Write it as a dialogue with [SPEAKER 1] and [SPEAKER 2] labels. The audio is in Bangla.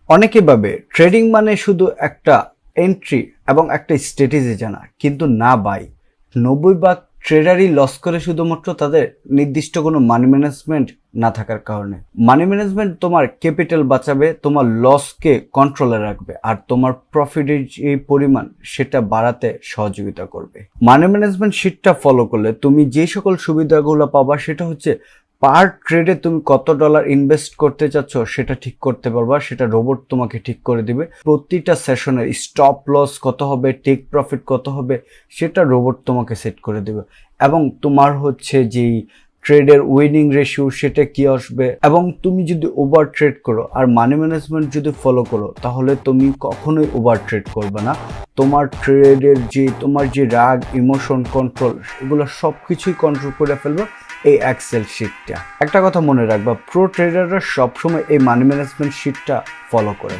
[SPEAKER 1] অনেকে ভাবে ট্রেডিং মানে শুধু একটা এন্ট্রি এবং একটা স্ট্র্যাটেজি জানা, কিন্তু না ভাই। 90 ভাগ ট্রেডারই লস করে শুধুমাত্র তাদের নির্দিষ্ট কোনো মানি ম্যানেজমেন্ট না থাকার কারণে। মানি ম্যানেজমেন্ট তোমার ক্যাপিটাল বাঁচাবে, তোমার লসকে কন্ট্রোলে রাখবে, আর তোমার প্রফিটের যে পরিমাণ সেটা বাড়াতে সহযোগিতা করবে। মানি ম্যানেজমেন্ট শিটটা ফলো করলে তুমি যে সকল সুবিধাগুলো পাবা সেটা হচ্ছে পার ট্রেডে তুমি কত ডলার ইনভেস্ট করতে চাচ্ছ সেটা ঠিক করতে পারবা, সেটা রোবট তোমাকে ঠিক করে দিবে। প্রতিটা সেশনের স্টপ লস কত হবে, টেক প্রফিট কত হবে সেটা রোবট তোমাকে সেট করে দেবে। এবং তোমার হচ্ছে যেই ট্রেডের উইনিং রেশিও সেটা কি আসবে, এবং তুমি যদি ওভার ট্রেড করো আর মানি ম্যানেজমেন্ট যদি ফলো করো তাহলে তুমি কখনোই ওভার ট্রেড করবে না। তোমার ট্রেডের তোমার যে রাগ, ইমোশন কন্ট্রোল, এগুলো সব কিছুই কন্ট্রোল করে ফেলবে এই এক্সেল শিটটা। একটা কথা মনে রাখবা, প্রো ট্রেডাররা সবসময় এই মানি ম্যানেজমেন্ট শিটটা ফলো করে।